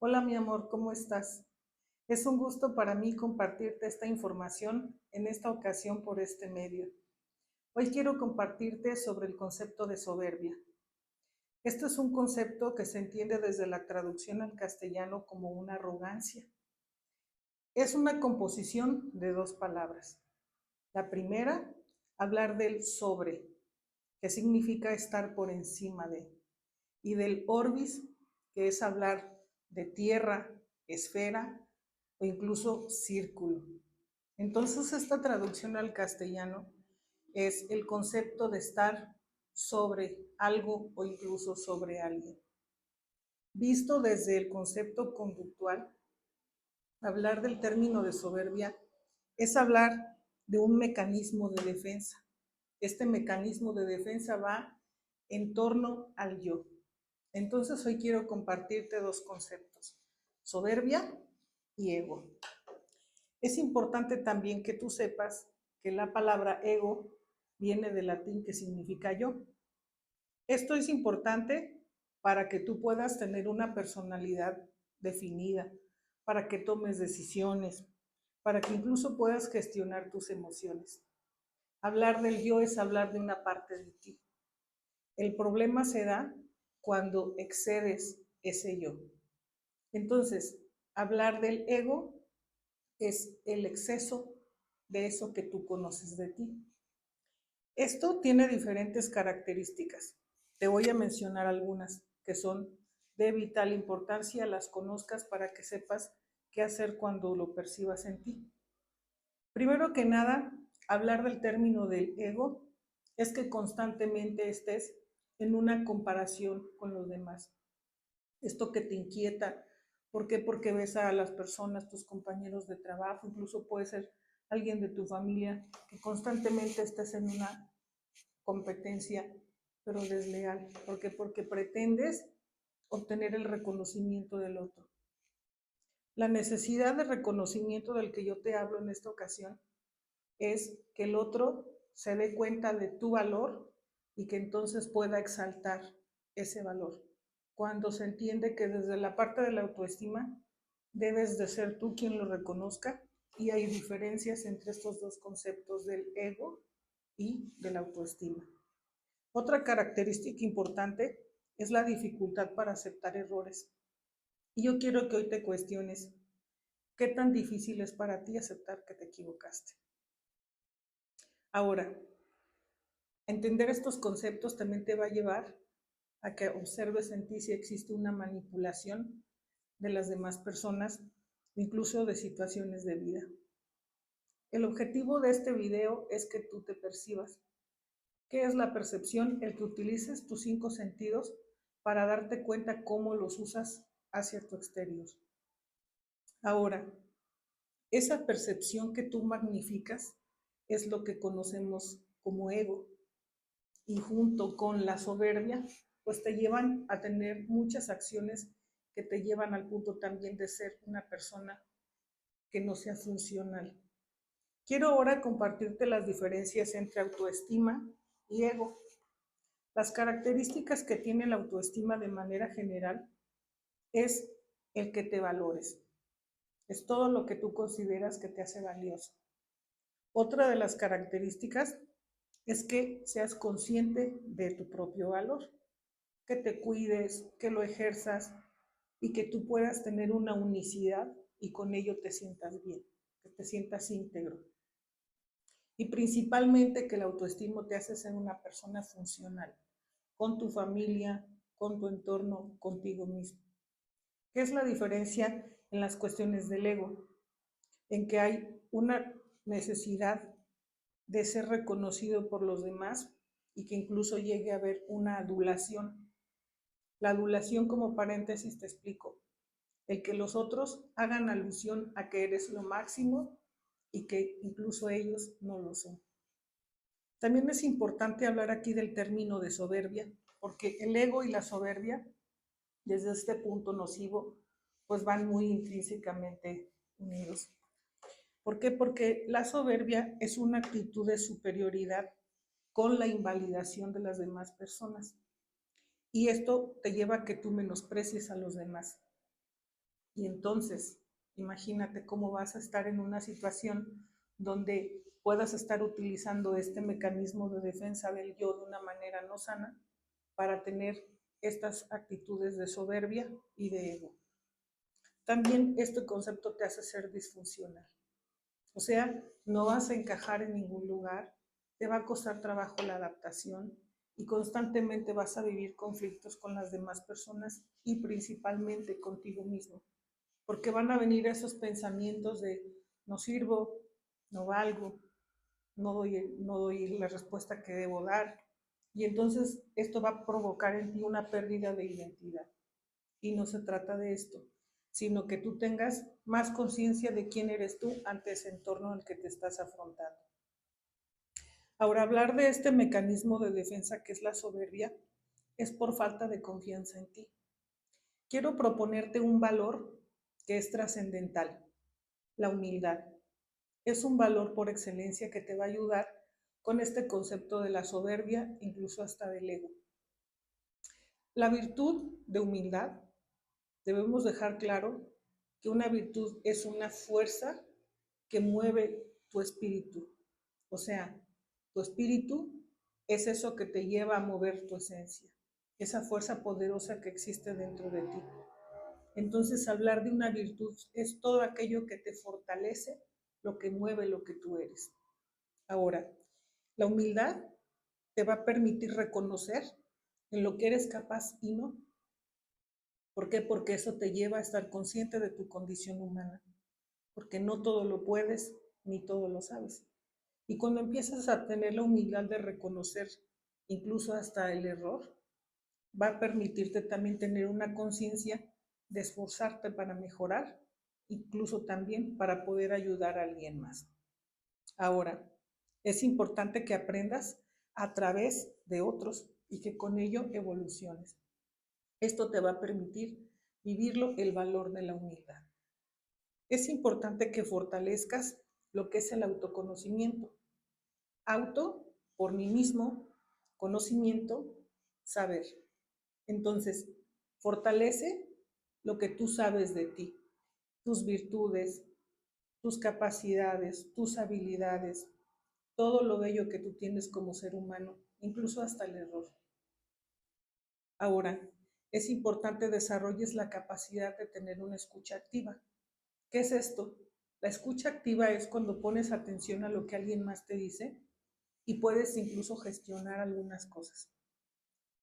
Hola mi amor, ¿cómo estás? Es un gusto para mí compartirte esta información en esta ocasión por este medio. Hoy quiero compartirte sobre el concepto de soberbia. Esto es un concepto que se entiende desde la traducción al castellano como una arrogancia. Es una composición de dos palabras. La primera, hablar del sobre, que significa estar por encima de, y del orbis, que es hablar de tierra, esfera o incluso círculo. Entonces, esta traducción al castellano es el concepto de estar sobre algo o incluso sobre alguien. Visto desde el concepto conductual, hablar del término de soberbia es hablar de un mecanismo de defensa. Este mecanismo de defensa va en torno al yo. Entonces hoy quiero compartirte dos conceptos, soberbia y ego. Es importante también que tú sepas que la palabra ego viene del latín que significa yo. Esto es importante para que tú puedas tener una personalidad definida, para que tomes decisiones, para que incluso puedas gestionar tus emociones. Hablar del yo es hablar de una parte de ti. El problema se da cuando excedes ese yo. Entonces, hablar del ego es el exceso de eso que tú conoces de ti. Esto tiene diferentes características. Te voy a mencionar algunas que son de vital importancia, las conozcas para que sepas qué hacer cuando lo percibas en ti. Primero que nada, hablar del término del ego es que constantemente estés en una comparación con los demás. Esto que te inquieta, ¿por qué? Porque ves a las personas, tus compañeros de trabajo, incluso puede ser alguien de tu familia, que constantemente estés en una competencia, pero desleal. ¿Por qué? Porque pretendes obtener el reconocimiento del otro. La necesidad de reconocimiento del que yo te hablo en esta ocasión es que el otro se dé cuenta de tu valor y que entonces pueda exaltar ese valor. Cuando se entiende que desde la parte de la autoestima debes de ser tú quien lo reconozca y hay diferencias entre estos dos conceptos del ego y de la autoestima. Otra característica importante es la dificultad para aceptar errores. Y yo quiero que hoy te cuestiones qué tan difícil es para ti aceptar que te equivocaste. Ahora, entender estos conceptos también te va a llevar a que observes en ti si existe una manipulación de las demás personas, incluso de situaciones de vida. El objetivo de este video es que tú te percibas. ¿Qué es la percepción? El que utilices tus 5 sentidos para darte cuenta cómo los usas hacia tu exterior. Ahora, esa percepción que tú magnificas es lo que conocemos como ego. Y junto con la soberbia, pues te llevan a tener muchas acciones que te llevan al punto también de ser una persona que no sea funcional. Quiero ahora compartirte las diferencias entre autoestima y ego. Las características que tiene la autoestima de manera general es el que te valores. Es todo lo que tú consideras que te hace valioso. Otra de las características es que seas consciente de tu propio valor, que te cuides, que lo ejerzas y que tú puedas tener una unicidad y con ello te sientas bien, que te sientas íntegro. Y principalmente que el autoestima te hace ser una persona funcional, con tu familia, con tu entorno, contigo mismo. ¿Qué es la diferencia en las cuestiones del ego? En que hay una necesidad de ser reconocido por los demás y que incluso llegue a haber una adulación. La adulación, como paréntesis te explico, el que los otros hagan alusión a que eres lo máximo y que incluso ellos no lo son. También es importante hablar aquí del término de soberbia, porque el ego y la soberbia, desde este punto nocivo, pues van muy intrínsecamente unidos. ¿Por qué? Porque la soberbia es una actitud de superioridad con la invalidación de las demás personas. Y esto te lleva a que tú menosprecies a los demás. Y entonces, imagínate cómo vas a estar en una situación donde puedas estar utilizando este mecanismo de defensa del yo de una manera no sana para tener estas actitudes de soberbia y de ego. También este concepto te hace ser disfuncional. O sea, no vas a encajar en ningún lugar, te va a costar trabajo la adaptación y constantemente vas a vivir conflictos con las demás personas y principalmente contigo mismo, porque van a venir esos pensamientos de no sirvo, no valgo, no doy la respuesta que debo dar, y entonces esto va a provocar en ti una pérdida de identidad. Y no se trata de esto, sino que tú tengas más conciencia de quién eres tú ante ese entorno al que te estás afrontando. Ahora, hablar de este mecanismo de defensa que es la soberbia es por falta de confianza en ti. Quiero proponerte un valor que es trascendental, la humildad. Es un valor por excelencia que te va a ayudar con este concepto de la soberbia, incluso hasta del ego. La virtud de humildad, debemos dejar claro que una virtud es una fuerza que mueve tu espíritu. O sea, tu espíritu es eso que te lleva a mover tu esencia, esa fuerza poderosa que existe dentro de ti. Entonces, hablar de una virtud es todo aquello que te fortalece, lo que mueve lo que tú eres. Ahora, la humildad te va a permitir reconocer en lo que eres capaz y no. ¿Por qué? Porque eso te lleva a estar consciente de tu condición humana, porque no todo lo puedes ni todo lo sabes. Y cuando empiezas a tener la humildad de reconocer incluso hasta el error, va a permitirte también tener una conciencia de esforzarte para mejorar, incluso también para poder ayudar a alguien más. Ahora, es importante que aprendas a través de otros y que con ello evoluciones. Esto te va a permitir vivirlo el valor de la humildad. Es importante que fortalezcas lo que es el autoconocimiento. Auto, por mí mismo, conocimiento, saber. Entonces, fortalece lo que tú sabes de ti, tus virtudes, tus capacidades, tus habilidades, todo lo bello que tú tienes como ser humano, incluso hasta el error. Ahora, es importante desarrolles la capacidad de tener una escucha activa. ¿Qué es esto? La escucha activa es cuando pones atención a lo que alguien más te dice y puedes incluso gestionar algunas cosas.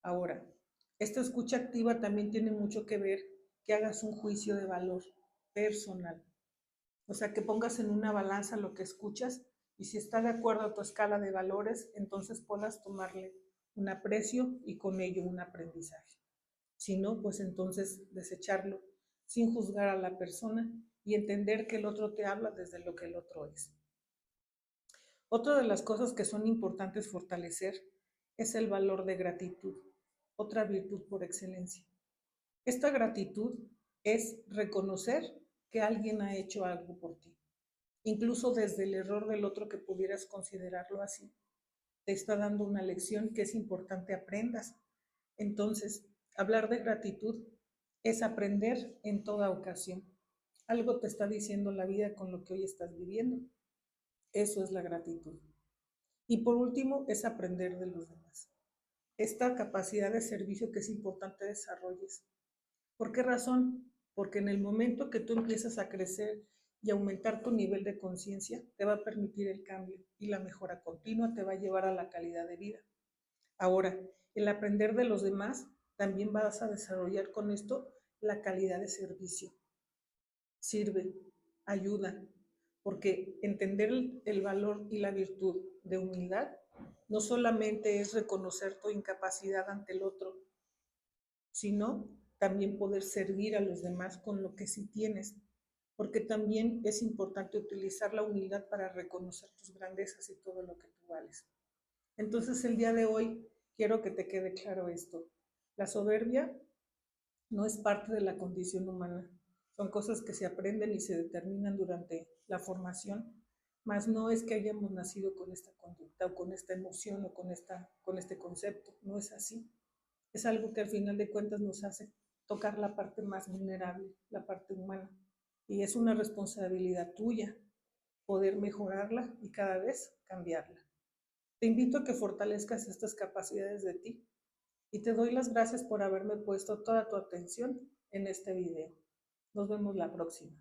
Ahora, esta escucha activa también tiene mucho que ver que hagas un juicio de valor personal. O sea, que pongas en una balanza lo que escuchas y si está de acuerdo a tu escala de valores, entonces puedas tomarle un aprecio y con ello un aprendizaje. Si no, pues entonces desecharlo sin juzgar a la persona y entender que el otro te habla desde lo que el otro es. Otra de las cosas que son importantes fortalecer es el valor de gratitud, otra virtud por excelencia. Esta gratitud es reconocer que alguien ha hecho algo por ti, incluso desde el error del otro que pudieras considerarlo así. Te está dando una lección que es importante aprendas. Entonces, hablar de gratitud es aprender en toda ocasión. Algo te está diciendo la vida con lo que hoy estás viviendo. Eso es la gratitud. Y por último, es aprender de los demás. Esta capacidad de servicio que es importante desarrolles. ¿Por qué razón? Porque en el momento que tú empiezas a crecer y aumentar tu nivel de conciencia, te va a permitir el cambio y la mejora continua te va a llevar a la calidad de vida. Ahora, el aprender de los demás, también vas a desarrollar con esto la calidad de servicio. Sirve, ayuda, porque entender el valor y la virtud de humildad no solamente es reconocer tu incapacidad ante el otro, sino también poder servir a los demás con lo que sí tienes, porque también es importante utilizar la humildad para reconocer tus grandezas y todo lo que tú vales. Entonces, el día de hoy quiero que te quede claro esto. La soberbia no es parte de la condición humana. Son cosas que se aprenden y se determinan durante la formación, mas no es que hayamos nacido con esta conducta o con esta emoción o con este concepto. No es así. Es algo que al final de cuentas nos hace tocar la parte más vulnerable, la parte humana. Y es una responsabilidad tuya poder mejorarla y cada vez cambiarla. Te invito a que fortalezcas estas capacidades de ti y te doy las gracias por haberme puesto toda tu atención en este video. Nos vemos la próxima.